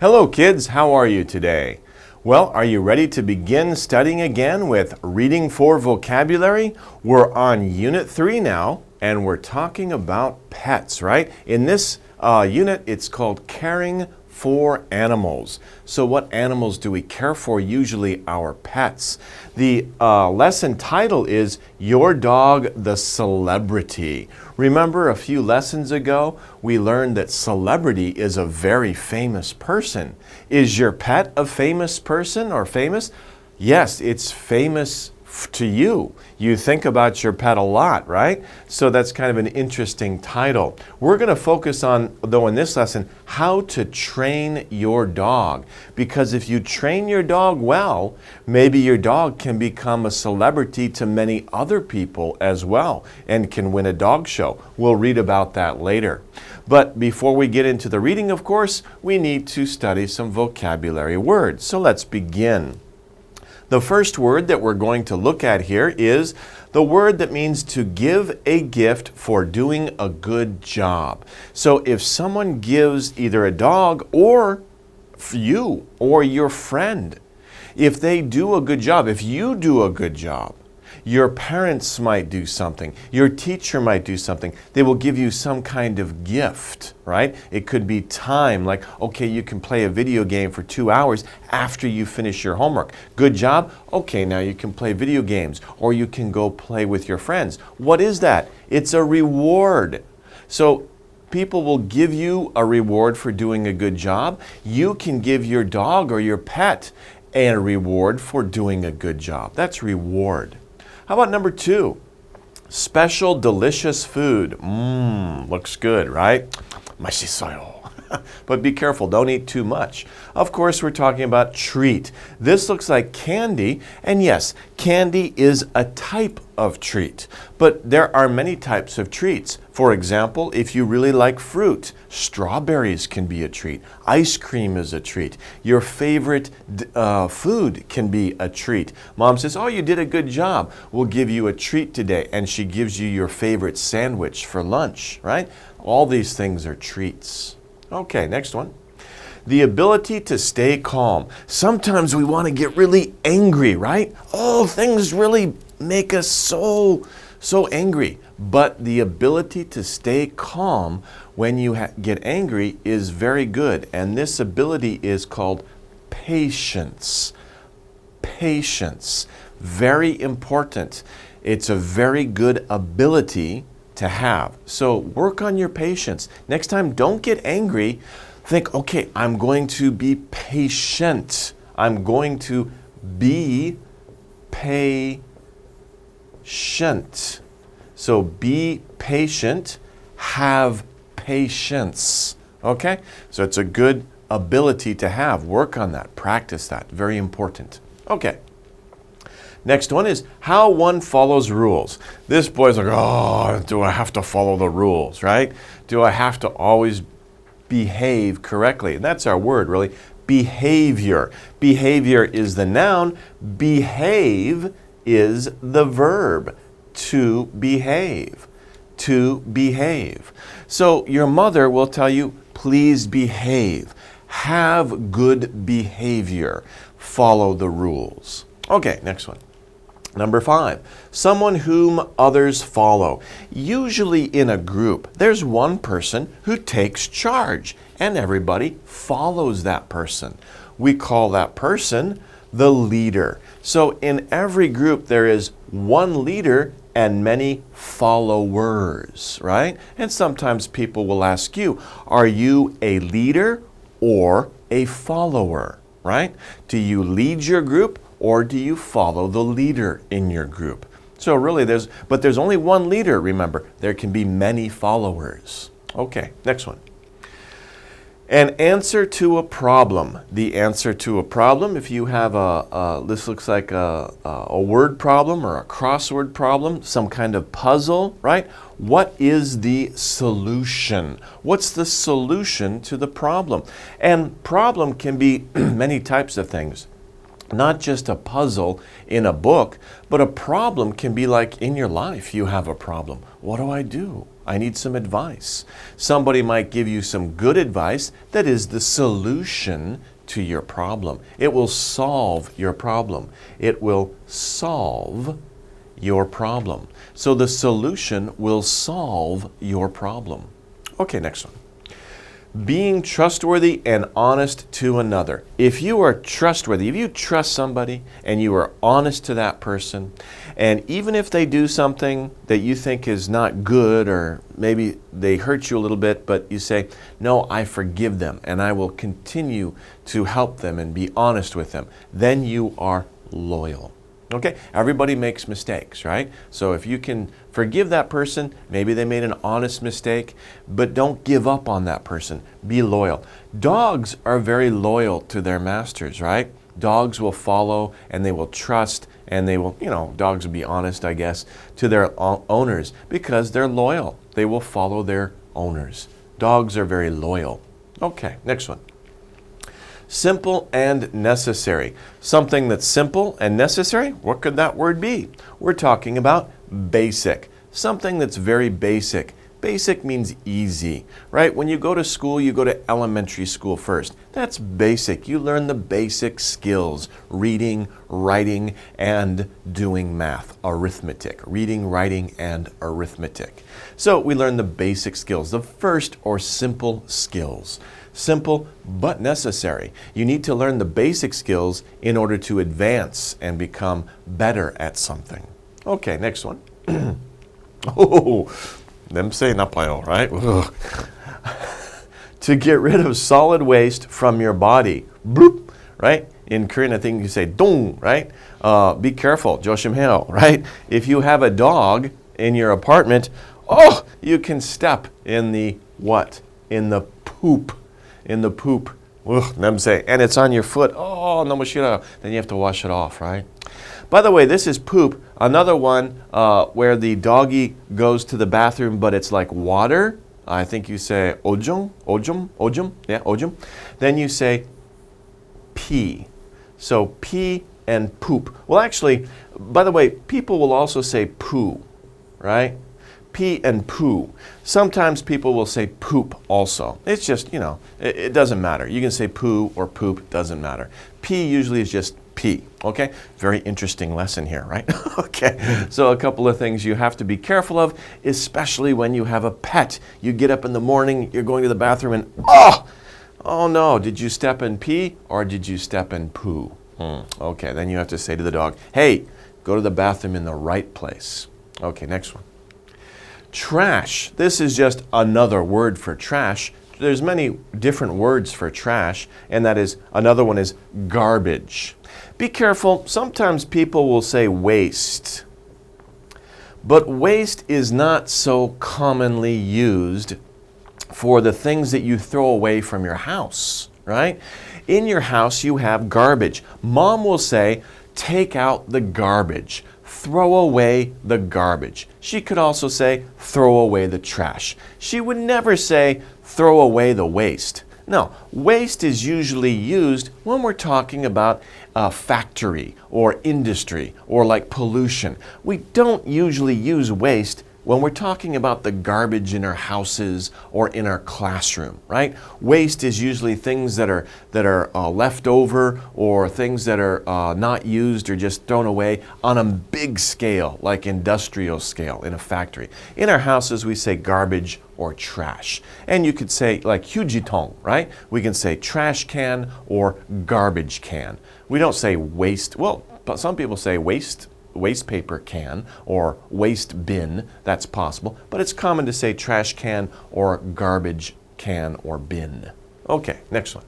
Hello kids, how are you today? Well, are you ready to begin studying again with Reading for Vocabulary? We're on Unit 3 now, and we're talking about pets, right? In this unit, it's called Caring for Animals. So what animals do we care for? Usually our pets. The lesson title is Your Dog the Celebrity. Remember a few lessons ago, we learned that celebrity is a very famous person. Is your pet a famous person or famous? Yes, it's famous to you. You think about your pet a lot, right? So that's kind of an interesting title. We're going to focus on, though, in this lesson, how to train your dog. Because if you train your dog well, maybe your dog can become a celebrity to many other people as well and can win a dog show. We'll read about that later. But before we get into the reading, of course, we need to study some vocabulary words. So let's begin. The first word that we're going to look at here is the word that means to give a gift for doing a good job. So if someone gives either a dog or you or your friend, if they do a good job, if you do a good job, your parents might do something, your teacher might do something, they will give you some kind of gift, right? It could be time, like, okay, you can play a video game for 2 hours after you finish your homework. Good job? Okay, now you can play video games, or you can go play with your friends. What is that? It's a reward. So people will give you a reward for doing a good job. You can give your dog or your pet a reward for doing a good job. That's reward. How about number 2? Special delicious food. Looks good, right? Mashisoyo. But be careful, don't eat too much. Of course, we're talking about treat. This looks like candy, and yes, candy is a type of treat. But there are many types of treats. For example, if you really like fruit, strawberries can be a treat. Ice cream is a treat. Your favorite food can be a treat. Mom says, oh, you did a good job. We'll give you a treat today. And she gives you your favorite sandwich for lunch, right? All these things are treats. Okay, next one. The ability to stay calm. Sometimes we want to get really angry, right? Oh, things really make us so angry. But the ability to stay calm when you get angry is very good. And this ability is called patience. Patience. Very important. It's a very good ability to have. So work on your patience. Next time, don't get angry. Think, okay, I'm going to be patient. I'm going to be patient. So be patient, have patience. Okay? So it's a good ability to have. Work on that. Practice that. Very important. Okay. Next one is how one follows rules. This boy's like, oh, do I have to follow the rules, right? Do I have to always behave correctly? And that's our word, really. Behavior. Behavior is the noun. Behave is the verb. To behave. To behave. So your mother will tell you, please behave. Have good behavior. Follow the rules. Okay, next one. Number 5, someone whom others follow. Usually in a group, there's one person who takes charge and everybody follows that person. We call that person the leader. So in every group, there is one leader and many followers, right? And sometimes people will ask you, are you a leader or a follower, right? Do you lead your group or do you follow the leader in your group? So really there's only one leader, remember. There can be many followers. Okay, next one. An answer to a problem. The answer to a problem, if you have this looks like a word problem or a crossword problem, some kind of puzzle, right? What is the solution? What's the solution to the problem? And problem can be many types of things. Not just a puzzle in a book, but a problem can be like in your life you have a problem. What do? I need some advice. Somebody might give you some good advice that is the solution to your problem. It will solve your problem. It will solve your problem. So the solution will solve your problem. Okay, next one. Being trustworthy and honest to another. If you are trustworthy, if you trust somebody and you are honest to that person, and even if they do something that you think is not good, or maybe they hurt you a little bit, but you say, no, I forgive them and I will continue to help them and be honest with them, then you are loyal. Okay, everybody makes mistakes, right? So if you can forgive that person, maybe they made an honest mistake, but don't give up on that person. Be loyal. Dogs are very loyal to their masters, right? Dogs will follow and they will trust and they will, dogs will be honest, I guess, to their owners because they're loyal. They will follow their owners. Dogs are very loyal. Okay, next one. Simple and necessary. Something that's simple and necessary, what could that word be? We're talking about basic. Something that's very basic. Basic means easy, right? When you go to school, you go to elementary school first. That's basic. You learn the basic skills, reading, writing, and doing math, arithmetic. Reading, writing, and arithmetic. So we learn the basic skills, the first or simple skills. Simple but necessary. You need to learn the basic skills in order to advance and become better at something. Okay, next one. Oh, them say napayo, right? To get rid of solid waste from your body. Bloop, right? In Korean, I think you say dong, right? Be careful, 조심해요, right? If you have a dog in your apartment, you can step in the what? In the poop. In the poop. 냄새. And it's on your foot. 너무 싫어. Then you have to wash it off, right? By the way, this is poop. Another one where the doggy goes to the bathroom, but it's like water. I think you say ojum. Yeah, ojum. Then you say pee. So pee and poop. Well, actually, by the way, people will also say poo, right? Pee and poo. Sometimes people will say poop also. It's just, it doesn't matter. You can say poo or poop, doesn't matter. Pee usually is just pee, okay? Very interesting lesson here, right? Okay, so a couple of things you have to be careful of, especially when you have a pet. You get up in the morning, you're going to the bathroom and, oh no, did you step in pee or did you step in poo? Okay, then you have to say to the dog, hey, go to the bathroom in the right place. Okay, next one. Trash. This is just another word for trash. There's many different words for trash, and that is, another one is garbage. Be careful, sometimes people will say waste. But waste is not so commonly used for the things that you throw away from your house, right? In your house you have garbage. Mom will say, take out the garbage. Throw away the garbage. She could also say, throw away the trash. She would never say, throw away the waste. No, waste is usually used when we're talking about a factory or industry or like pollution. We don't usually use waste when we're talking about the garbage in our houses or in our classroom, right? Waste is usually things that are left over or things that are not used or just thrown away on a big scale, like industrial scale in a factory. In our houses, we say garbage or trash. And you could say like 휴지통, right? We can say trash can or garbage can. We don't say waste. Well, but some people say waste paper can or waste bin. That's possible, but it's common to say trash can or garbage can or bin. Okay, next one.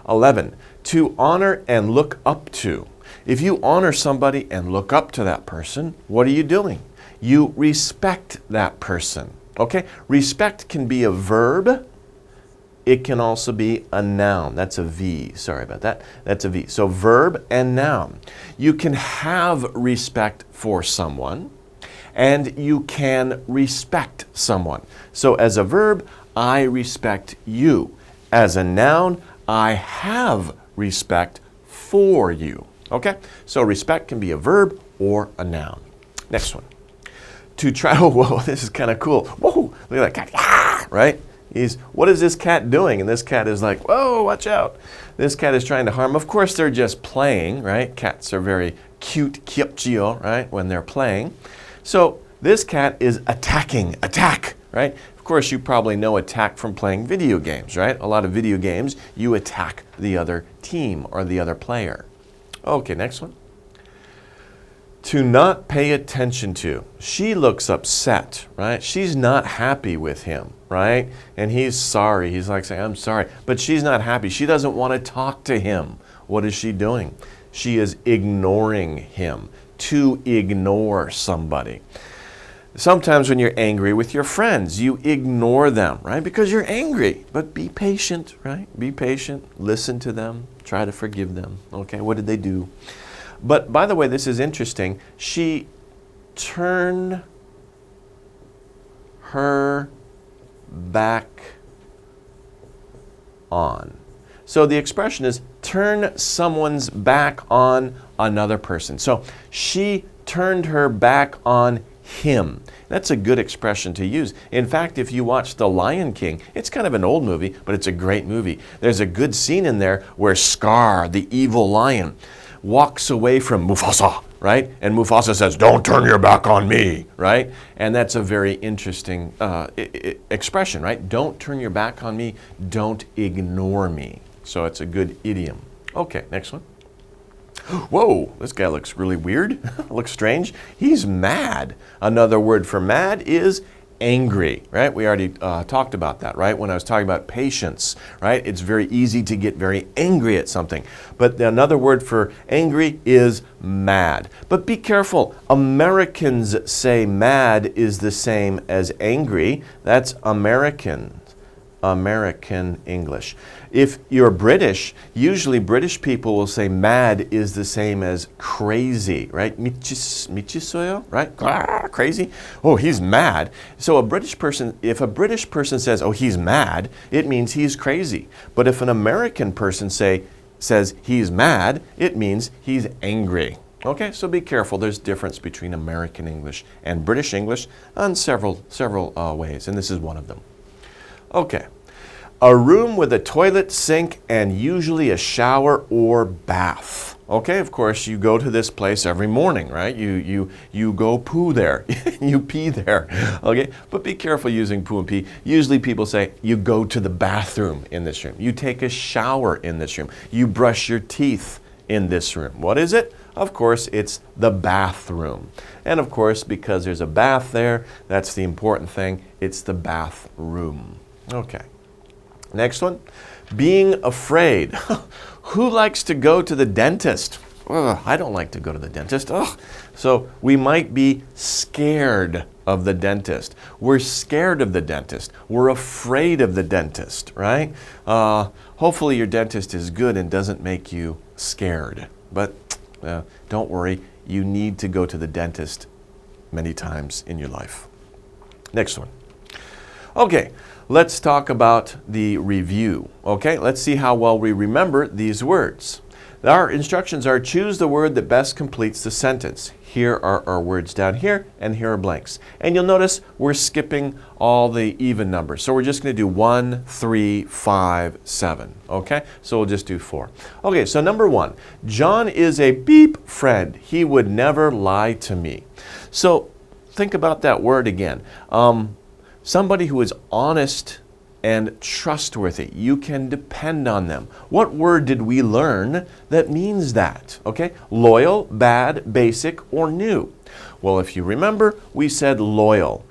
11, to honor and look up to. If you honor somebody and look up to that person, what are you doing? You respect that person. Okay, respect can be a verb. It can also be a noun. That's a V. Sorry about that. That's a V. So verb and noun. You can have respect for someone and you can respect someone. So as a verb, I respect you. As a noun, I have respect for you. Okay? So respect can be a verb or a noun. Next one. to try, oh, whoa, this is kind of cool. Whoa, look at that cat, ah, right? What is this cat doing? And this cat is like, whoa, watch out. This cat is trying to harm. Of course, they're just playing, right? Cats are very cute, kyopchio, right, when they're playing. So this cat is attacking, attack, right? Of course, you probably know attack from playing video games, right? A lot of video games, you attack the other team or the other player. Okay, next one. To not pay attention to. She looks upset, right? She's not happy with him, right? And he's sorry. He's like saying, I'm sorry. But she's not happy. She doesn't want to talk to him. What is she doing? She is ignoring him. To ignore somebody. Sometimes when you're angry with your friends, you ignore them, right? Because you're angry. But be patient, right? Be patient. Listen to them. Try to forgive them. Okay, what did they do? But by the way, this is interesting. She turned her back on. So the expression is turn someone's back on another person. So she turned her back on him. That's a good expression to use. In fact, if you watch The Lion King, it's kind of an old movie, but it's a great movie. There's a good scene in there where Scar, the evil lion, walks away from Mufasa, right? And Mufasa says, don't turn your back on me, right? And that's a very interesting expression, right? Don't turn your back on me, don't ignore me. So it's a good idiom. Okay, next one. Whoa, this guy looks really weird, looks strange. He's mad. Another word for mad is angry, right? We already talked about that, right? When I was talking about patience, right? It's very easy to get very angry at something. But another word for angry is mad. But be careful. Americans say mad is the same as angry. That's American English. If you're British, usually British people will say mad is the same as crazy, right? Michisoyo, right? Ah, crazy. Oh, he's mad. So if a British person says, oh, he's mad, it means he's crazy. But if an American person says he's mad, it means he's angry. Okay, so be careful. There's difference between American English and British English on several ways, and this is one of them. Okay. A room with a toilet, sink, and usually a shower or bath. Okay, of course, you go to this place every morning, right? You go poo there. You pee there. Okay, but be careful using poo and pee. Usually people say you go to the bathroom in this room. You take a shower in this room. You brush your teeth in this room. What is it? Of course, it's the bathroom. And of course, because there's a bath there, that's the important thing. It's the bathroom. Okay. Next one, being afraid. Who likes to go to the dentist? Ugh, I don't like to go to the dentist. Ugh. So we might be scared of the dentist. We're scared of the dentist. We're afraid of the dentist, right? Hopefully your dentist is good and doesn't make you scared. But don't worry, you need to go to the dentist many times in your life. Next one. Okay, let's talk about the review. Okay, let's see how well we remember these words. Our instructions are choose the word that best completes the sentence. Here are our words down here, and here are blanks. And you'll notice we're skipping all the even numbers. So we're just going to do 1, 3, 5, 7. Okay, so we'll just do 4. Okay, so number 1, John is a beep friend. He would never lie to me. So think about that word again. Somebody who is honest and trustworthy. You can depend on them. What word did we learn that means that? Okay, loyal, bad, basic, or new? Well, if you remember, we said loyal.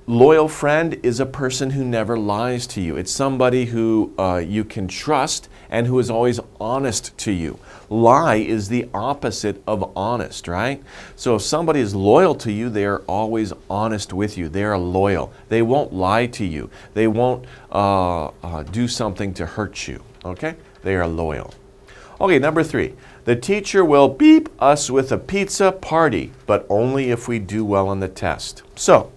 Loyal friend is a person who never lies to you. It's somebody who you can trust and who is always honest to you. Lie is the opposite of honest, right? So if somebody is loyal to you, they are always honest with you. They are loyal. They won't lie to you. They won't do something to hurt you, okay? They are loyal. Okay, number 3. The teacher will beep us with a pizza party, but only if we do well on the test. So,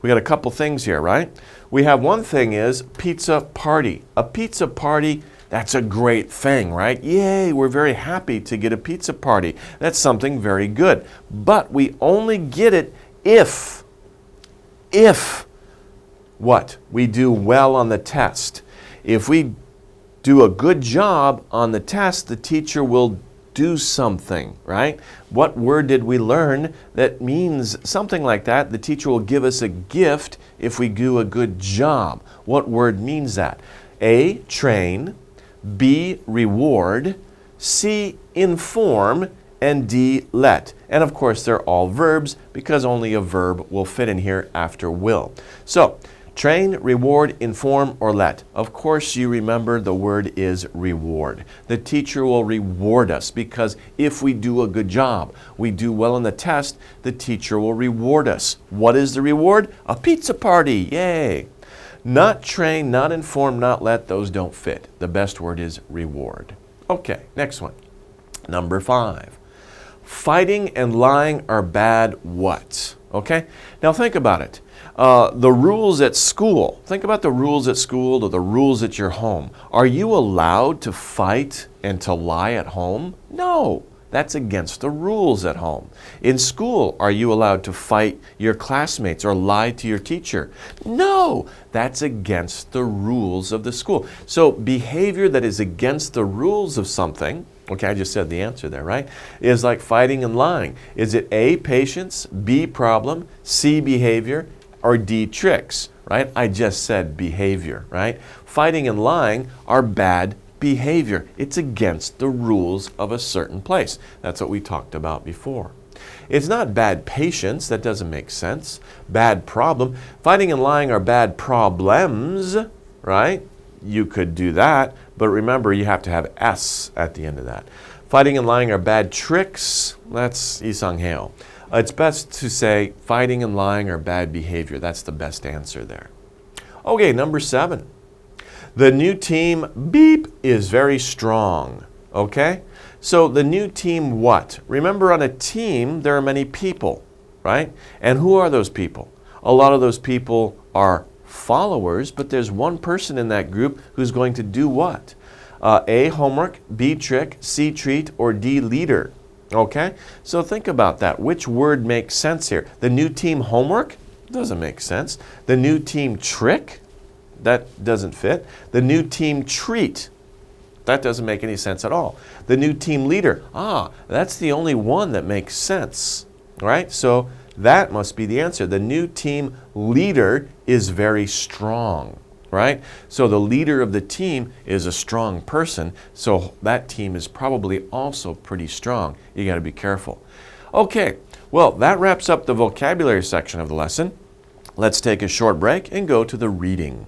we got a couple things here, right? We have one thing is pizza party. A pizza party, that's a great thing, right? Yay, we're very happy to get a pizza party. That's something very good. But we only get it if if what? We do well on the test. If we do a good job on the test, the teacher will do something, right? What word did we learn that means something like that? The teacher will give us a gift if we do a good job. What word means that? A, train, B, reward, C, inform, and D, let. And of course, they're all verbs because only a verb will fit in here after will. So, train, reward, inform, or let. Of course, you remember the word is reward. The teacher will reward us because if we do a good job, we do well on the test, the teacher will reward us. What is the reward? A pizza party, yay! Not train, not inform, not let, those don't fit. The best word is reward. Okay, next one. Number 5. Fighting and lying are bad what? Okay, now think about it. The rules at school. Think about the rules at school or the rules at your home. Are you allowed to fight and to lie at home? No, that's against the rules at home. In school, are you allowed to fight your classmates or lie to your teacher? No, that's against the rules of the school. So behavior that is against the rules of something, okay, I just said the answer there, right? Is like fighting and lying. Is it A, patience, B, problem, C, behavior, or D, tricks, right? I just said behavior, right? Fighting and lying are bad behavior. It's against the rules of a certain place. That's what we talked about before. It's not bad patience. That doesn't make sense. Bad problem. Fighting and lying are bad problems, right? You could do that, but remember you have to have S at the end of that. Fighting and lying are bad tricks. That's isangheo. It's best to say fighting and lying are bad behavior. That's the best answer there. Okay, number 7. The new team, beep, is very strong. Okay? So the new team what? Remember on a team there are many people, right? And who are those people? A lot of those people are followers, but there's one person in that group who's going to do what? A, homework, B, trick, C, treat, or D, leader. Okay? So think about that. Which word makes sense here? The new team homework? Doesn't make sense. The new team trick? That doesn't fit. The new team treat? That doesn't make any sense at all. The new team leader? That's the only one that makes sense. Right? So that must be the answer. The new team leader is very strong. Right? So the leader of the team is a strong person, so that team is probably also pretty strong. You got to be careful. Okay, well, that wraps up the vocabulary section of the lesson. Let's take a short break and go to the reading.